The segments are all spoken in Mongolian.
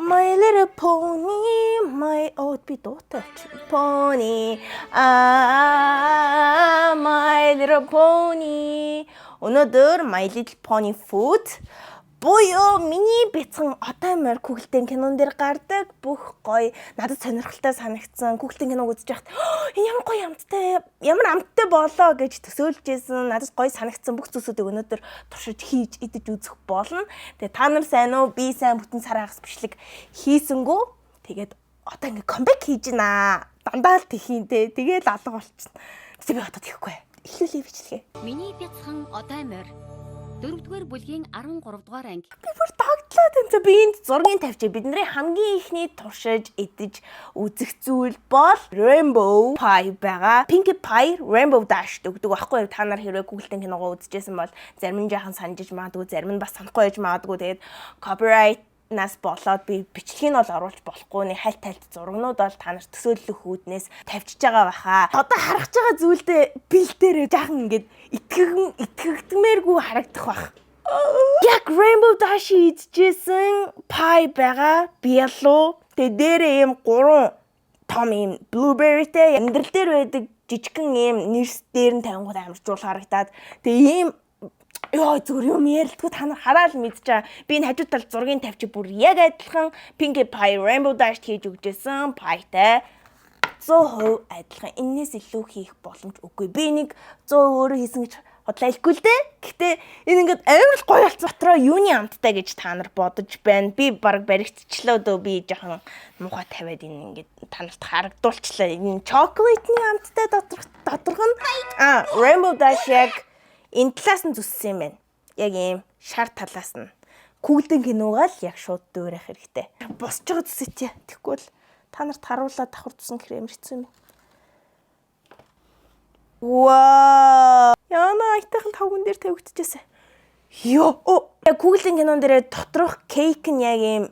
My little pony, my би дуутаач. Pony. My little pony. Өнөөдөр My Little Pony food буюу миний бяцхан одоо мөр Google-тэй кинон дээр гардаг бүх гоё надад сонирхолтой санагдсан Google-тэй киног үзэж байхад энэ ямар гоё амттай ямар амттай болоо гэж төсөөлжсэн надад гоё санагдсан бүх зүйлсүүдийг өнөөдөр туршиж хийж идэж үзэх болно. Тэгээ та нар сайн уу? Би сайн бүтэн сар хагас бичлэг хийсэнгүү. Тэгээд одоо ингээ comeback хийж гинэ. Дандаа л тхийнтэй. Тэгээд алга болчихсон. Тэг би одоо тэхгүй. Эхлүүлээ бичлэгээ. Миний бяцхан одоо морь 4-р бүлгийн 13-р анги. Би бүр дагдлаа тэнцээ би энд зургийг тавьчих. Бидний хамгийн ихний туршиж идэж үзэх зүйл бол Rainbow Pie байгаа. Pinkie Pie Rainbow Dash гэдэг байхгүй юу? Та нар хэрвээ Google-тэй киногоо үзчихсэн бол зарим нь жаахан санджиж магадгүй, зарим нь бас санахгүй байж магадгүй. Тэгээд copyright нас болоод би бичлэгийг нь бол оруулж болохгүй. Нэг хальт зургнууд бол та нарт төсөөлөх үүднээс тавьчихж байгаа баха. Одоо харах байгаа зүйлдээ бэлдээрээ жаахан ингээд итгэгдмээргүй харагдах бах. Яг Rainbow Dash идчихсэн pie байгаа. Биялуу. Тэгээ дээрээ ийм 3 том ийм blueberryтэй амьдрал дээр байдаг жижигхэн ийм нэрс дээр нь тавингууд амар жуул харагдаад тэгээ ийм ёо зүгээр юм ярилдгүй та нар хараад мэдчихэе. Би энэ хажуу талд зургийг тавьчих бүр яг адилхан Pinkie Pie Rainbow Dash хийж өгчээсэн pie-тай 100% адилхан. Энээс илүү хийх боломж үгүй. Би нэг 100 өөрөө хийсэн гэж бодлоо илгүй л дээ. Гэхдээ энэ ингээд амар гоё болсон. Дотроо юуны амттай гэж та нар бодож байна. Би баг баригдчихлаа дөө би жоохон муухай тавиад энэ ингээд та нарт харагдуулчлаа. Энэ чоколатны амттай доторх нь Rainbow Dash яг энэ талаас нь зүссэн юм байна. Яг ийм шар талаас нь. Google-ийн киногаа л яг шууд дөөрэх хэрэгтэй. Босч байгаа зүсэт яа. Тэгэхгүй л та нарт харуулаад давхар тусан гэхээр ямар хэцүү юм бэ? Вау! Яна айтайхан тавган дээр тавигдчихсэн. Йоо! Яг Google-ийн кинон дээр доторх кейк нь яг ийм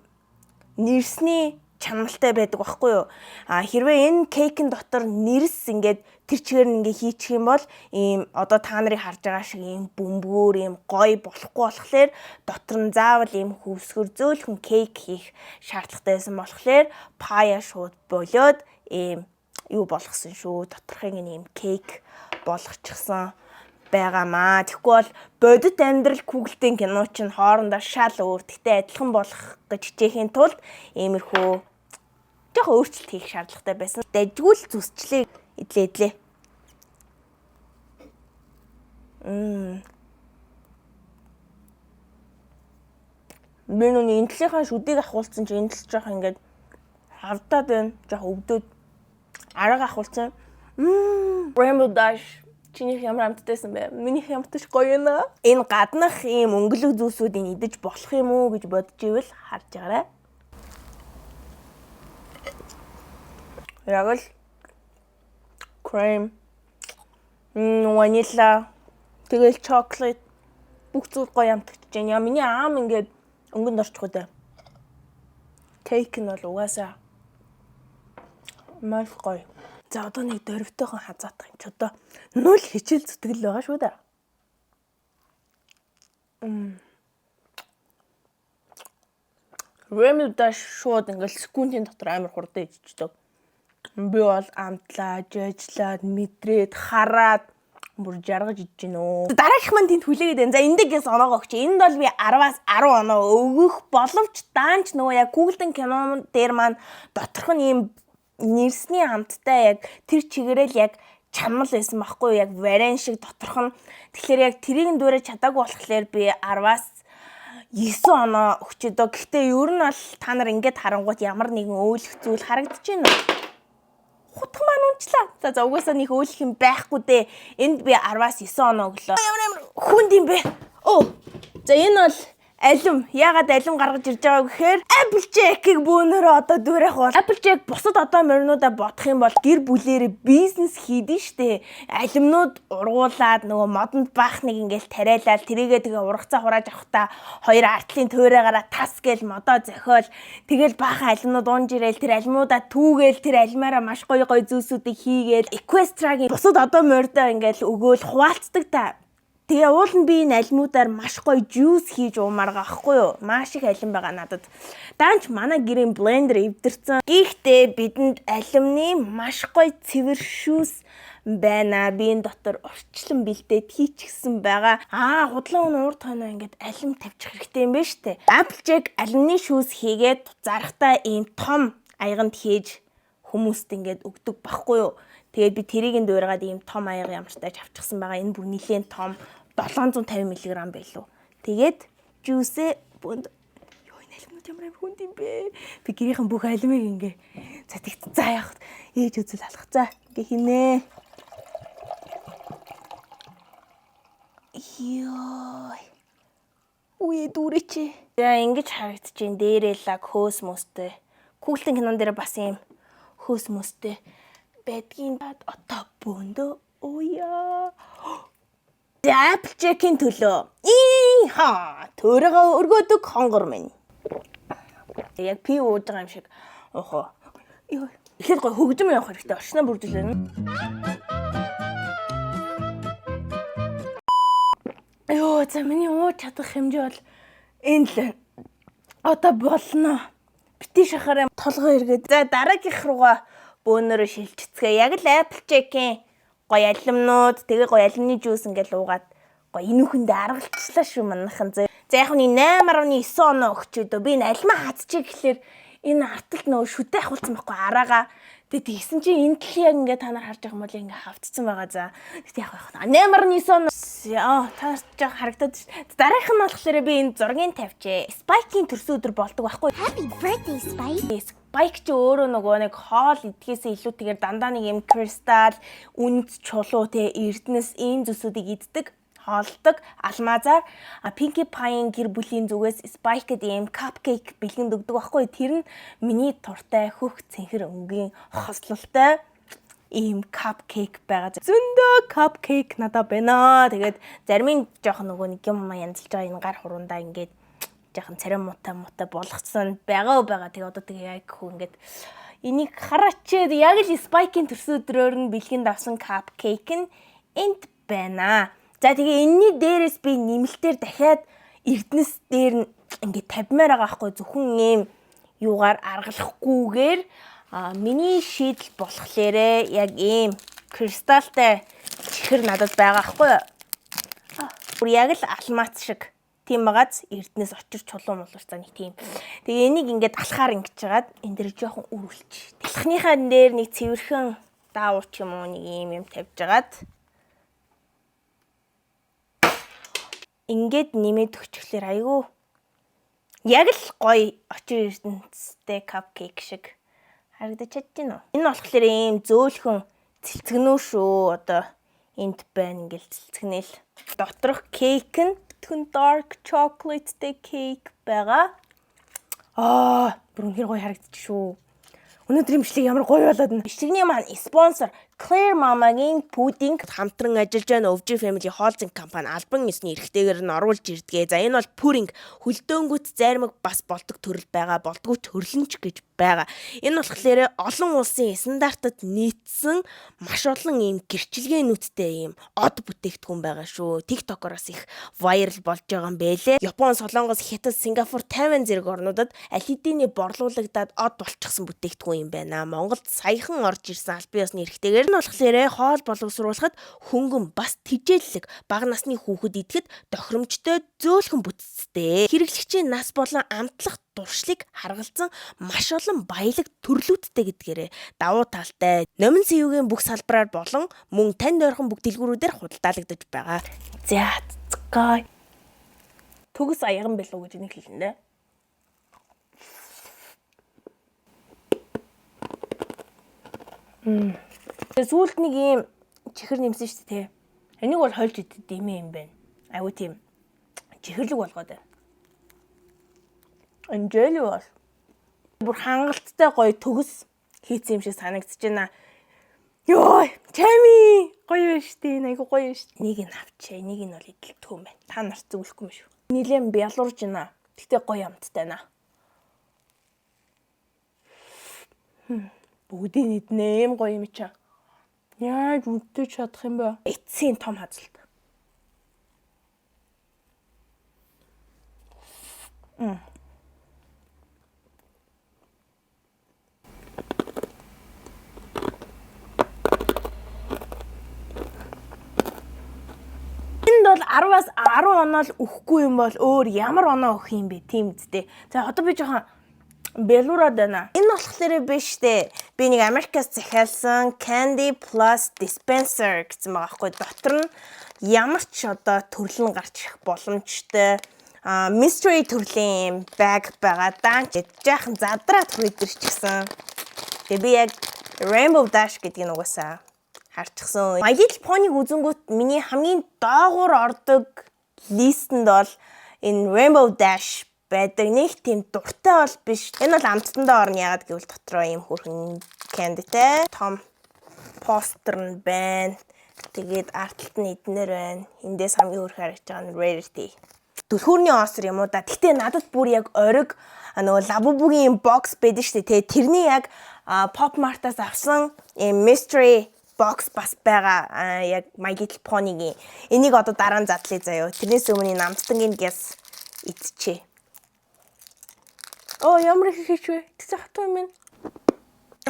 нэрсний чанартай байдаг байхгүй юу? Хэрвээ энэ кейкэн дотор нэрс ингээд тэр чигээр нь ингээ хийчих юм бол ийм одоо та нарыг харж байгаа шиг ийм бөмбөөр ийм гоё болохгүй болохоор дотор нь заавал ийм хөвсгөр зөөлхөн кейк хийх шаардлагатай байсан болохоор пая шууд болоод ийм юу болгосон шүү. Доторхыг ийм кейк болгочихсон байгаамаа. Тэгэхгүй бол бодит амьдрал Google-тэй кино чинь хоорондоо шал өөр. Тэгтээ адилхан болох гэж хичээхийн тулд иймэрхүү жоохон өөрчлөлт хийх шаардлагатай байсан. Дажгүй л зүсчлээ идлээ. Би нүний энтлийнхаа шүдийг ахуулсан чи энтэл жоох ингээд хавдаад байна. Жоох өвдөд арга ахуулсан. Rainbow Dash чинийх ямар амттайсан бэ? Минийх ямарч гоё нэ. Энэ гаднах ийм өнгөлөг зүйлсүүдийг идэж болох юм уу гэж бодож ивэл харж байгаарай. Яг л крем, ванила, тэгэл чоколад бүх зүйл гоё амтгаж байна. Миний аам ингээд өнгөнд орчихгүй дээ. Кейк нь бол угаасаа маш гоё. За одоо нэг дөрвтойхон хазаатах юм ч одоо нүл хичээл зүтгэл байгаа шүү дээ. Rainbow Dash шууд ингээл секундын дотор амар хурдан ичдэг. Би бол амтлаа, жажлаад, мэдрээд, хараад бүр жаргаж идэж гин өө. Дараагийнх маань тэнд хүлээгээд байна. За эндээс оноогоо өгч. Энд бол би 10-аас 10 оноо өгөх боловч даанч нөгөө яг Google-ийн кинон дээр маань доторх нь ийм нэрсний амттай яг тэр чигээрэл яг чамал байсан байхгүй яг варен шиг доторх нь. Тэгэхээр яг тэрийг дүүрээ чадаагүй болохоор би 10-аас 9 оноо өгчөөдөө. Гэхдээ ер нь бол та нар ингээд харангуут ямар нэгэн өөлөх зүйл харагдаж байна уу? Хутг маань унчлаа. За угаасаа нэг өөлөх юм байхгүй дээ. Энд би 10-аас 9 оноо өглөө. Ямар хүнд юм бэ? За энэ бол алим. Яагаад алим гаргаж ирж байгаа гэхээр Applejack-ыг бөөнөрөө одоо дүүрэх бол Applejack бусад одоо моринуудаа бодох юм бол гэр бүлээрээ бизнес хийдэн штэ. Алимнууд ургуулад нөгөө модонд баах нэг ингээл тариалал тэрийгээ тэгээ ургацаа хурааж авахта хоёр артлын туурайгаараа тас гээл модоо зохиол тэгэл баахан алимнууд унж ирээл тэр алимуудаа түүгээл тэр алимаараа маш гоё зүйлсүүдийг хийгээл Equestriaгийн бусад одоо моридоо ингээл өгөөл хуваалцдаг та. Тэгээ уул нь би энэ алимнуудаар маш гоё жуус хийж уумаар байгаа байхгүй юу? Маш их алим байгаа надад. Даанч манай гэрийн блендер эвдэрсэн. Гэхдээ бидэнд алимны маш гоё цэвэр шүүс байна. Би энэ дотор урьдчилан бэлдээд хийчихсэн байгаа. Худлаа өнө урд хойноо ингээд алим тавьчих хэрэгтэй юм байна штэ. Applejack алимны шүүс хийгээд зарахтаа ийм том аяганд хийж хүмүүст ингээд өгдөг байхгүй юу? Тэгээд би тэрийг дуурайгаад ийм том аяга ямартай авчихсан байгаа. Энэ бүр нэлээд том 750 мг байлуу. Тэгээд жуусээ бүнд ёо энэ алимнууд ямар хүнд юм бэ? Би гэрийнхэн бүх алимыг ингээ цатигт заа явах. Ээж үзэл алах. За ингээ хийнэ. Ёо. Үе дүүрэч. За ингэж харагдчихээн дээрээ лаг хөөс мөстэй. Куглын кинон дээр бас ийм хөөс мөстэй байдгийн одоо бөөндөө уяа. Applejack-ийн төлөө. Төөрөгөө өргөдөг хонгор минь. Яг пи ууж байгаа юм шиг. Оохоо. Ёо. Ихэд гой хөгжим явах хэрэгтэй. Орчноо бүрдүүлээ. Ёо, за миний ууж чадах хэмжээ бол энэ л одоо болно. Бити шахаараа толгой эргээд. За дараагийнх руугаа бөөнөрөө шилжицгээ. Яг л Applejack-ийн гоё алимнууд, тэгээ гоё алимны жуус ингээл уугаад гоё инүүхэндээ аргалчлаа шүү манайхан. За яг нь 8.9 оноо өгчөөдөө би энэ алимаа хатчих гэхлээр энэ арталт нөгөө шүтээ ахуулсан байхгүй араага. Тэгээд тэгсэн чинь энэ тал яг ингээд та нар харж байгаа юм бол ингээд хавцсан байгаа. За тэгт яг байх. 8.9 оноо таарч байгаа харагдаад ш. Дараагийнх нь болохоор би энэ зургийг тавьчээ. Spike-ийн төрсөн өдөр болдог байхгүй. Happy birthday, Spike. Spike ч өөрөө нөгөө нэг хоол идэхээсээ илүүтэйгээр дандаа нэг юм кристалл, үнд чулуу те эрдэнэс ийм зүйлсүүдийг иддэг, хоолдог, алмазаар Pinkie Pie-ийн гэр бүлийн зүгээс Spike-д ийм cupcake бэлгэнд өгдөг байхгүй. Тэр нь миний туртай хөх цэнхэр өнгийн хослолтой ийм cupcake байгаа. Зөндөө cupcake надад байна. Тэгээд зарим нь жоохон нөгөө нэг юм янзлж байгаа энэ гар хурундаа ингээд жоохон царай муутай болгоцсон байгаа. Тэгээ одоо тэгээ яг хөө ингээд энийг хараач яг л Spike-ийн төрсөн өдрөөр нь бэлгэнд авсан cupcake нь энд байна. За тэгээ энэний дээрээс би нэмэлтээр дахиад эрдэнэс дээр нь ингээд тавьмаар байгаа байхгүй зөвхөн ийм юугаар аргалахгүйгээр миний шийдэл болохлээрээ яг ийм кристалтай чихэр надад байгаа байхгүй. Бүр яг л алмаз шиг тийм багаз эрдэнэс очир чулуу молуурцаа нэг тийм. Тэгээ энийг ингээд алхаар ингэж жагаад энэ дээр жоохон өрүүлчих. Талхныхаа дээр нэг цэвэрхэн даавууч юм уу нэг юм тавьж жагаад ингээд нэмээд өгчихлээр айгүй яг л гоё очир эрдэнэстэй cupcake шиг харагдаж чадчихна уу? Энэ болохоор ийм зөөлхөн цэлцгэнүү шүү. Одоо энд байна ингээл цэлцгэнэл. Доторх кейк нь бүхэн dark chocolate-тэй кейк байгаа. Бүр үнэхээр гоё харагдчих шүү. Өнөөдөр имшлиг ямар гоё болоод байна. Бишигний маань спонсор Claire Mama-гийн пудинг хамтран ажиллаж байгаа Өвжи Family хоолзын компани албан ёсны эрхтэйгээр нь оруулж ирдгээ. За энэ бол пудинг хөлдөөнгүүт зармаг бас болдог төрөл байгаа. Болдгоо төрлөнч гэж байгаа. Энэ болохоор олон улсын стандартад нийцсэн маш олон ийм гэрчилгээнүүдтэй ийм од бүтээгдэхүүн байгаа шүү. TikTok-ороос их viral болж байгаа юм бэлээ. Япон, Солонгос, Хятад, Сингапур, Тайван зэрэг орнуудад аль хэдийнэ борлуулагдаад од болчихсон бүтээгдэхүүн юм байна. Монголд саяхан орж ирсэн албан ёсны эрхтэйгээр нь болохоор хоол боловсруулахад хөнгөн бас тижээллэг бага насны хүүхэд идэхэд тохиромжтой зөөлхөн бүтцтэй. Хэрэглэгчийн нас болон амтлах дуршлыг харгалзан маш олон баялаг төрлүүдтэй гэдгээрээ давуу талтай номин цэвүүгийн бүх салбараар болон мөн танд ойрхон бүх дэлгүүрүүдээр худалдаалагдаж байгаа. За цэцгай. Төгс аяган билүү гэж энийг хэлнэ. Сүүлд нэг юм чихэр нэмсэн шүү дээ. Энийг бол хольж идэд димээ юм байна. Айгу тийм чихэрлэг болгоод байна. Анжели бол бүр хангалттай гоё төгс хийсэн юм шиг санагдаж байна. Йоо, чами гоё шүү дээ. Айгу гоё шүү. Нэг нь авчаа. Нэг нь бол идэлтгүй юм байна. Та нарт зөвлөхгүй юм шүү. Нилээн бялуурж байна. Тэгтээ гоё амттай байна. Бүгдийг иднэ. Ийм гоё юм чаа. Яаж үлдээж чадах юм бэ? Эцсийн том хазалт. Энд бол 10-аас 10 оноо л өхгүй юм бол өөр ямар оноо өгөх юм бэ? Тийм үстэй. За одоо би жоохон белураад байна. Энэ болохоор биш дээ. Би нэг Америкаас захиалсан Candy Plus Dispenser гэсэн байгаа хгүй. Дотор нь ямар ч одоо төрөл нь гарч ирэх боломжтой mystery төрлийн баг байгаа. Даанч жаахан задраад хүрээдэрч гисэн. Тэгээ би яг Rainbow Dash гэдгийг угаасаа харчихсан. My Little Pony-г үзэнгүүт миний хамгийн доогуур ордог листэнд бол энэ Rainbow Dash байдаг. Нэг тийм дуртай бол биш. Энэ бол амттандаа орно, ягаад гэвэл дотроо ийм хөрхөн candy-тэй том постэр нь байна. Тэгээд артталт нь эднэр байна. Эндээс хамгийн хөрх харагдж байгаа нь Rarity. Түлхүүрний осор юм уу да. Гэтэ надад бүр яг ориг нөгөө Labubu-гийн бокс байдаг шүү дээ. Тэрний яг Pop Mart-аас авсан mystery box бас байгаа. Яг My Little Pony-гийн. Энийг одоо дараа нь задлаа заяа. Тэрнээс өмнө намцдангийн гэс идчихээ. Оо ямар их хийч вэ? Тэцээ хатуу юм байна.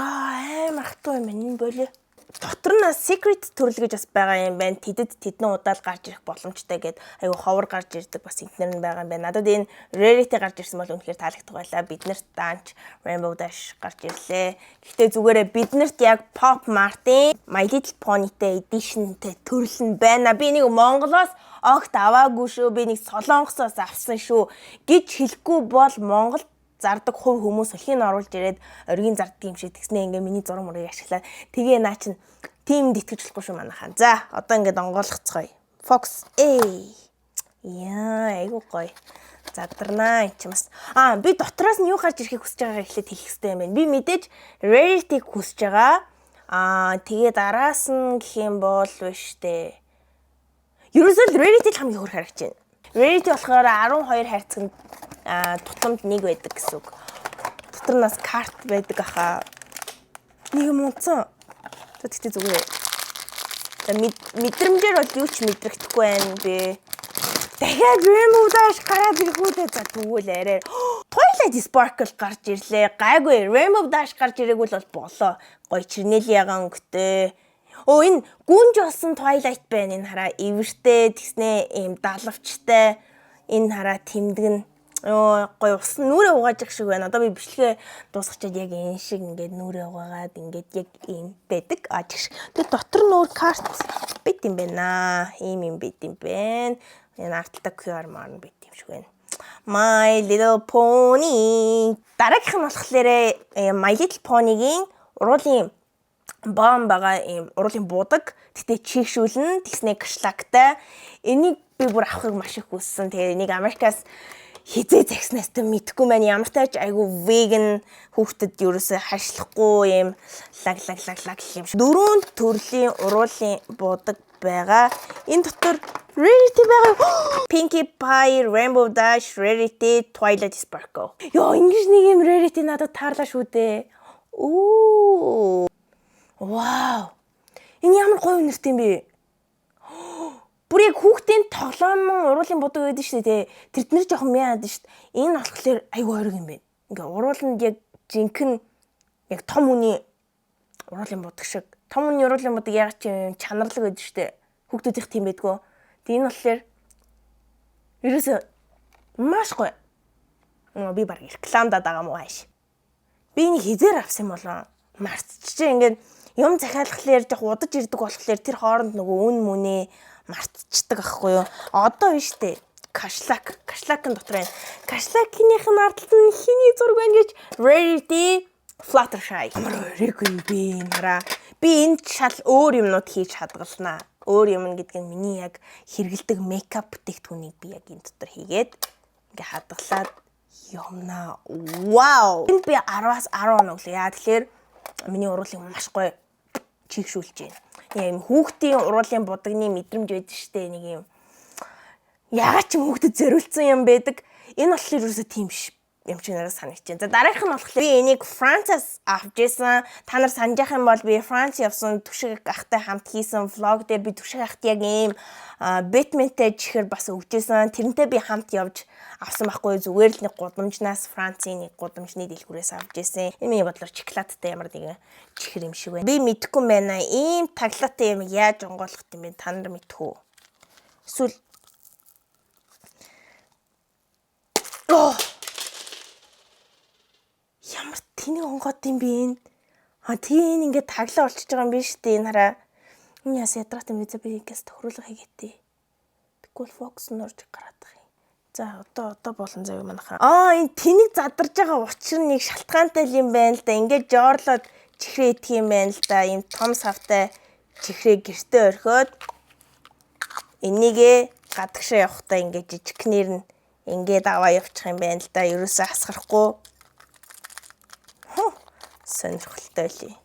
Амар хатуу юм байна. Энэ болоо. Дотор нь secret төрөл гэж бас байгаа юм байна. Тэдэн удаал гарч ирэх боломжтой гэд айгу ховор гарч ирдэг бас интернет нь байгаа юм байна. Надад энэ Rarity гарч ирсэн бол үнэхээр таалагддаг байлаа. Биднэрт даанч Rainbow Dash гарч ирлээ. Гэхдээ зүгээрээ биднэрт яг Pop Mart-ийн My Little Pony-тэй edition-тэй төрөл нь байна. Би нэг Монголоос огт аваагүй шүү. Би нэг Солонгосоос авсан шүү гэж хэлэхгүй бол Монгол зардаг хувь хүмүүс хин оруулж ирээд оргийн зардаг юм шиг тэгснэ ингээ миний зураг мурыг ашиглаад тэгээ наа чин тим итгэж болохгүй шүү манайхаа. За одоо ингээд онгойлгоцгоё. Fox яа айгуу гоё. Задарнаа энэ ч бас би дотроос нь юу гарч ирэхийг хүсэж байгаагаа эхлээд хэлэх хэрэгтэй юм байна. Би мэдээж Rarity хүсэж байгаа. Тэгээ дараас нь гэх юм бол биш дээ. Ерөөсөө Rarity л хамгийн хөрх харагч байна. Rarity болохоор 12 хайрцагт тутамд нэг байдаг гэсэн үг. Дотор нас карт байдаг аха. Нэг юм унтсан. Тэгтээ зүгээр. Мэдрэмжээр бол юу ч мэдрэгдэхгүй байна би. Дахиад Rainbow Dash гараад ирэхүүдээ за тэгвэл арай. Twilight Sparkle гарч ирлээ. Гайгүй Rainbow Dash гарч ирээгүй л болоо. Гой Чернелиагаан өнгөтэй. Энэ гүнж болсон Twilight байна. Энэ хараа ивэртэй тэгснэ ийм далавчтай. Энэ хараа тэмдэг нь гоё ус нүрээ угааж их шиг байна. Одоо би бичлэгээ дуусгачаад яг энэ шиг ингээд нүрээ угаагаад ингээд яг ийм байдаг. Тэгээд дотор нүүр карт бит юм байна. Ийм юм бит юм байна. Энэ арталтай QR марн бит юм шиг байна. My Little Pony. Дараагийнх нь болохоор My Little Pony-гийн уруулын бом байгаа ийм уруулын будаг. Тэгтээ чигшүүлнэ. Тэгснэ кашлагтай. Энийг би бүр авахыг маш их хүссэн. Тэгээ нэг Америкаас хизээ загснаас тэ мэдхгүй маань ямар тач айгу веган хүүхдэд ерөөсөө хашлахгүй юм лаг юм шиг. 4 төрлийн уруулын будаг байгаа. Энэ дотор Rarity байгаа. Pinkie Pie, Rainbow Dash, Rarity, Twilight Sparkle. Ёо, ингэж нэг юм Rarity надад таарлаа шүү дээ. Вау. Энэ ямар гоё нэртэй юм бэ? Бүр яг хүүхдийн тоглоом уруулын будаг байдаг шүү дээ. Тэрднэр жоохон мяад шүү дээ. Энэ болохоор айгүй ойрог юм байна. Ингээ урууланд яг жинхэнэ яг том үний уруулын будаг шиг. Том үний уруулын будаг яг ч чанарлаг байдаг шүү дээ. Хүүхдүүд их тийм байдгүй. Тэгээ энэ болохоор ерөөсөө маш гоё. Би баг рекламадаад байгаа мó хааш. Би нэг хизээр авсан юм болоо. Мартчихжээ ингээд юм захиалхлаар жоох удаж ирдэг болохоор тэр хооронд нөгөө үн мүнээ мартчихдаг ахгүй юу. Одоо биш дээ. Кашлакын дотор байна. Кашлакийнхын ардталт нь хиний зураг байна гэж Rarity Fluttershy. Ямар өрөг юм бэ нараа. Би энд шал өөр юмнууд хийж хадгалнаа. Өөр юм гэдэг нь миний яг хэрэгэлдэг мейкап бүтээгдэхүүнийг би яг энэ дотор хийгээд ингээ хадгалаад юмнаа. Вау. Энд би 10-аас 10 оноо өглөө. Яа тэгэхээр миний уруулын маш гоё чигшүүлж байна. Ийм хүүхдийн уруулын будагны мэдрэмж байдаг штэ нэг юм. Ягаад ч хүүхдэд зориулсан юм байдаг. Энэ болохоор ерөөсөө тийм ш. юм шиг надад санагдчихэв. За дараагийнх нь болохоор би энийг Францаас авч ирсэн. Та нар санаж явах юм бол би Франц явсан түшиг ахтай хамт хийсэн влог дээр би түшиг ахт яг ийм Бэтментэй чихэр бас өгчээсэн. Тэрнтэй би хамт явж авсан байхгүй зүгээр л нэг гудамжнаас Францын нэг гудамжны дэлгүүрээс авч ирсэн. Миний бодлоор шоколадтай ямар нэгэн чихэр юм шиг байна. Би мэдэхгүй юм байна. Ийм таглаатай юм яаж онгойлгох юм бэ? Та нар мэдэх үү? Эсвэл ямар тэний онгоод юм бэ энэ? Тийм ингээд таглаа болчихж байгаа юм биш үү энэ хараа. Энэ яс ядрахт юм би ингээс тохируулга хийгээтэй. Тэгвэл фокус нь орж гараад байгаа юм. За одоо болон зав юм анахаа. Энэ тэнийг задарж байгаа учир нэг шалтгаантай юм байна л да. Ингээд жоорлоод чихрээ идэх юм байна л да. Ийм том савтай чихрээ гэртээ орхиод энийгээ гадагшаа явахдаа ингээд жижигхнэр нь ингээд аваа явчих юм байна л да. Ерөөсөө асгарахгүй. Сонирхолтой лээ.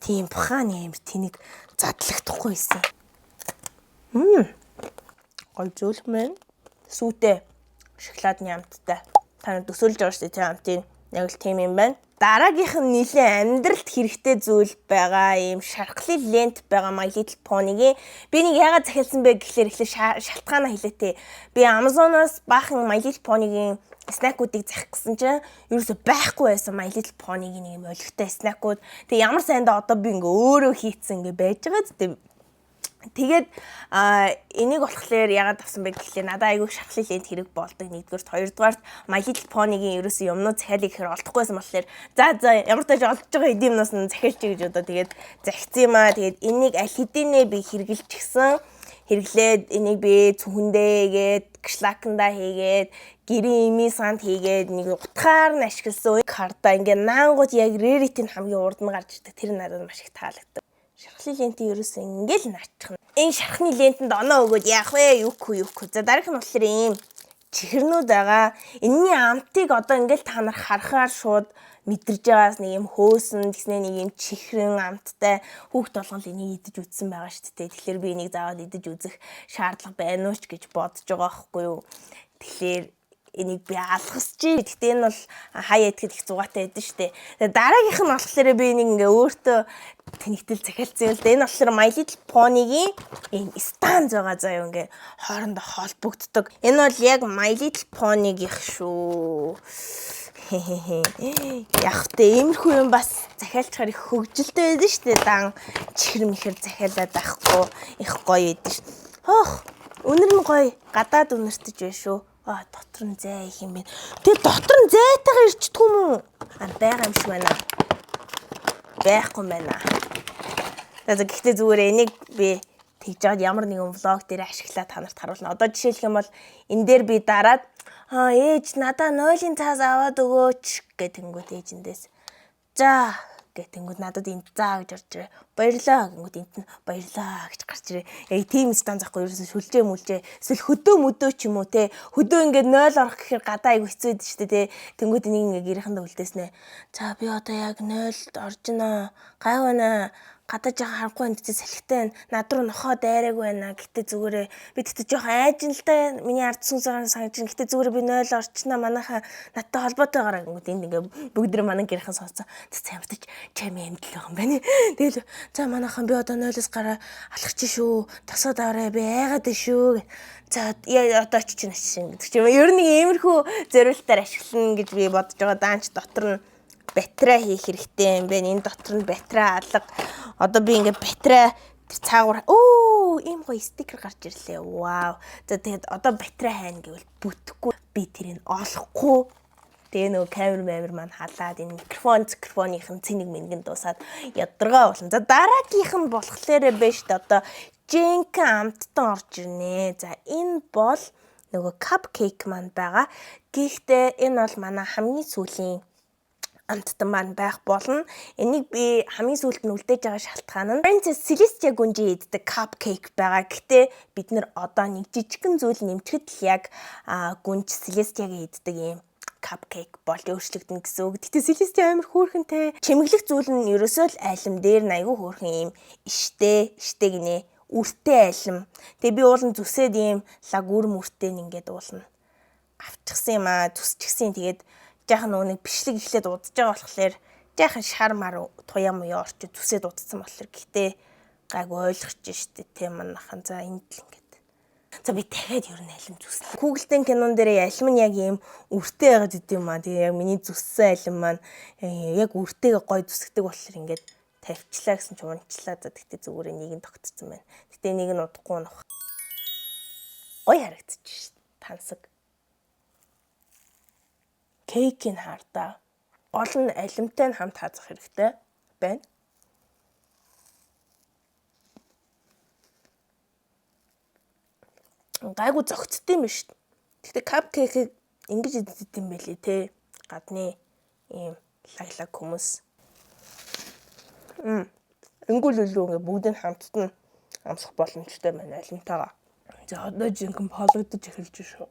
Тийм бахааны амир тэнийг задлагдахгүй байсан. Гой зүйл мэн. Сүүтэй шоколадны амттай. Та нар төсөөлж байгаа шүү дээ тийм амтын. Яг л тийм юм байна. Дараагийнх нь нэлээд амьдралд хэрэгтэй зүйл байгаа ийм шархлын лент байгаа My Little Pony-гийн би нэг яагаад захиалсан бэ гэхлээр эхлээ шалтгаанаа хэлээ. Би Amazon-оос баахан My Little Pony-гийн снэкүүдийг захих гэсэн чинь ерөөсөй байхгүй байсан My Little Pony-гийн нэг юм олигтой снэкүүд. Тэгээ ямар сайндаа одоо би ингээ өөрөө хийцэн ингээ байж байгаа зү. Тэгээд энийг болохоор яагаад авсан бэ гэхлээр надад айгүй шархлын лент хэрэг болдог. Нэгдүгээрт, хоёрдугаарт My Little Pony-гийн ерөөсөй юмнууд захиалыг гэхээр олдохгүйсэн болохоор за ямар тааж олдож байгаа эдийн юмнаас нь захиалч гэж одоо тэгээд захицсан юм аа. Тэгээд энийг аль хэдийнэ би хэрэгжилчихсэн. Хэрэглээд энийг би цүхэндээгээд кшлакандаа хийгээд гэрийн имийн санд хийгээд нэг утгаар нь ашигласан карта ингээ наангууд яг рэритийн хамгийн урд нь гарч ирдэг. Тэр надад маш их таалагдав. Шархлын лентийн ерөөсөө ингээл наачхан. Энэ шархны лентэнд оноо өгөөд яах вэ? Юухгүй. За дараах нь болохоор ийм чихэрнүүд байгаа. Энэний амтыг одоо ингээл та нар харахаар шууд мэдэрж байгаас нэг юм хөөсөн гэснээр нэг юм чихрэн амттай хүүхд толгонд энийг идэж үзсэн байгаа шүү дээ. Тэгэхээр би энийг заавал идэж үзэх шаардлага байна уу ч гэж бодож байгаа байхгүй юу. Тэгэхээр энийг би алгасчих. Гэтэ энэ бол хаяа идэхэд их зугаатай байдэн шүү дээ. Дараагийнх нь болохоор би энийг ингээ өөртөө тэнэгтэл захиалсан юм л да. Энэ болохоор My Little Pony-гийн ийм станц байгаа заяа ингээ хоорондоо холбогддог. Энэ бол яг My Little Pony-гийнх шүү. Яг тэ иймэрхүү юм бас захиалчаар их хөгжилтэй байдэн шүү дээ. Дан чихэр мэхэр захиалаад байхгүй их гоё байдэн шүү. Үнэр нь гоё. Гадаад үнэртэж байна шүү. Дотор нь зай их юм бэ. Тэгээ дотор нь зайтайгаар ирчдэг юм уу? Байгаа юм шиг байна. Байхгүй байна. Гэхдээ зүгээр энийг би тэгж жаад ямар нэгэн влог дээр ашиглаад та нарт харуулна. Одоо жишээлх юм бол энэ дээр би дараад ээж надаа 0-ын цаас аваад өгөөч гэтэнгүүд ээжиндээс. За гэтэнгүүд надад энд заа гэж орж ирээ. Баярлаа гэнгүүд энд нь баярлаа гэж гарч ирээ. Тийм станц ахгүй ерөөсө сүлжээ мүлжээ. Эсвэл хөдөө мөдөө ч юм уу те. Хөдөө ингээд 0 орох гэхээр гадаа айгу хэцүү байдаг шүү дээ те. Тэнгүүд энийг ингээд гэрийнхэндээ үлдээснэ. За би одоо яг 0-д орж гинэ. Гайвана. Гадаа жаахан харахгүй энэ тийм салхитай байна. Над руу нохоо дайраг байна. Гэтэ зүгээрээ би тэгтээ жоохон айжин л та миний ард сүнсээр санаж байна. Гэтэ зүгээрээ би 0 орчноо манайхаа надтай холбоотой гараа гэнгүүт энд ингээ бүгд манай гэрхэн сонссон. Тэс ямтаж чами амьд л байгаа юм байна. Тэгэл за манайхан би одоо 0-оос гараа алхачих шүү. Тосоод аваарай би айгаад шүү. За одоо ч чинь ашиг гэдэг чинь ер нь иймэрхүү зориултаар ашиглана гэж би бодож байгаа. Даанч дотор нь батарей хийх хэрэгтэй юм байна. Энэ дотор нь батарей алга. Одоо би ингээ батарей цаагуур ийм гоё стикер гарч ирлээ. Вау. За тэгээд одоо батарей хайна гэвэл бүтэхгүй би тэрийг олохгүй. Тэгээ нөгөө камер маань халаад энэ микрофоных нь цэник мэнгэн дуусаад ядаргаа болно. За дараагийнх нь болохоор байж та одоо жинхэнэ амттан орж ирнэ. За энэ бол нөгөө cupcake маань байгаа. Гэхдээ энэ бол манай хамгийн сүүлийн амттан маань байх болно. Энийг би хамгийн сүүлд нь үлдээж байгаа шалтгаан нь Princess Celestia гүнжи иддэг cupcake байгаа. Гэтэ бид нэр одоо нэг жижигхэн зүйл нэмчихэд л яг гүнж Celestia-г иддэг юм cupcake болж өөрчлөгдөн гэсэн үг. Гэтэ Celestia амар хөөрхөнтэй. Чимэглэх зүйл нь ерөөсөө л айлм дээр айгүй хөөрхөн юм иштэй гинэ. Үртэй айлм. Тэгээ би уулын зүсээд ийм лагүр мүртэй ингээд уулна. Авчихсан юм аа. Зүсчихсэн. Тэгээд жаахан нэг бичлэг ихлээд удаж байгаа болохоор жаахан шар мар туяа муяа орчиж зүсээд удацсан болохоор гэхдээ гайгүй ойлгож штэ тийм манайхан за энд л ингээд. За би дахиад ер нь алим зүснэ. Google-тэй кинон дээр алим нь яг ийм үртэй байгаад идэв юм аа. Тэгээ яг миний зүссэн алим маань яг үртэйгээ гой зүсгдэг болохоор ингээд тавьчлаа гэсэн ч унчлаа. За тэгтээ зүгээр нэг нь тогтцсон байна. Тэгтээ нэг нь удахгүй нөх. Ой харагдчих штэ. Тансаг. Кейкийг хардаа. Гол нь алимтай хамт хаазах хэрэгтэй байна. Гайгүй зөгцдөг юм биш. Гэхдээ капкейкийг ингэж иддэг юм байлээ те. Гадны ийм лаглаг хүмүүс. Ингүүл үлээ ингээ бүгдийг хамтд нь амсах боломжтой байна алимтайгаа. За одоо жинхэнэ пологдож эхэлж шүү.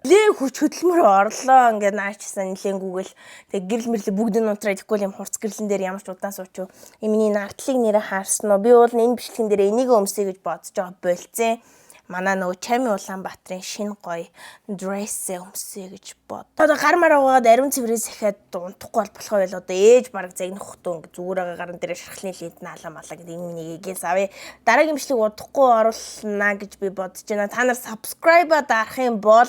Лээ хүч хөдөлмөр орлоо ингээ наачсан нэлэнгүүгэл тэг гэрэл мэрлээ бүгдийг нутраа идэхгүй юм хурц гэрлэн дээр ямар ч удаан суучуу миний нартлыг нэрэ хаарсан уу би бол энэ бичлэгэн дээр энийг өмсөе гэж бодож байгаа болцсон манай нөгөө Чами Улаанбаатарын шинэ гоё дресс өмсөе гэж бод. Одоо гар мараа угаад ариун цэврээс ихээд унтахгүй болох байл одоо ээж бараг загнах хөтөө ингээ зүгээр гарын дээр шархлын лид наалаа малаа гэдэг энэ миний эгээс авъя. Дараагийн бичлэг удахгүй оруулна гэж би бодож байна. Та нар subscribe дарах юм бол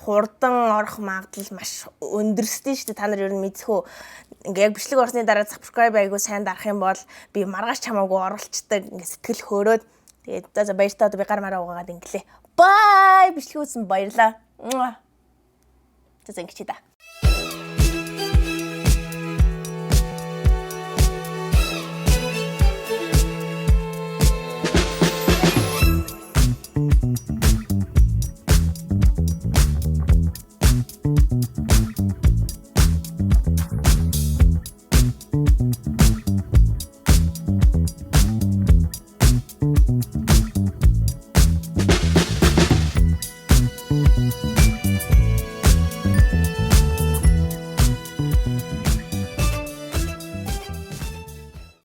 хурдан орох магадлал маш өндөрсдөө шүү дээ. Та нар ер нь мэдхүү. Ингээ яг бичлэг орсны дараа subscribe айгуу сайн дарах юм бол би маргааш чамаагүй оруулцдаг ингээ сэтгэл хөөрөөд тэгээд за баяртай одоо би гар мараа угаагаад инглээ. Бай бичлэг үзсэн баярлаа. За ингэчээ да.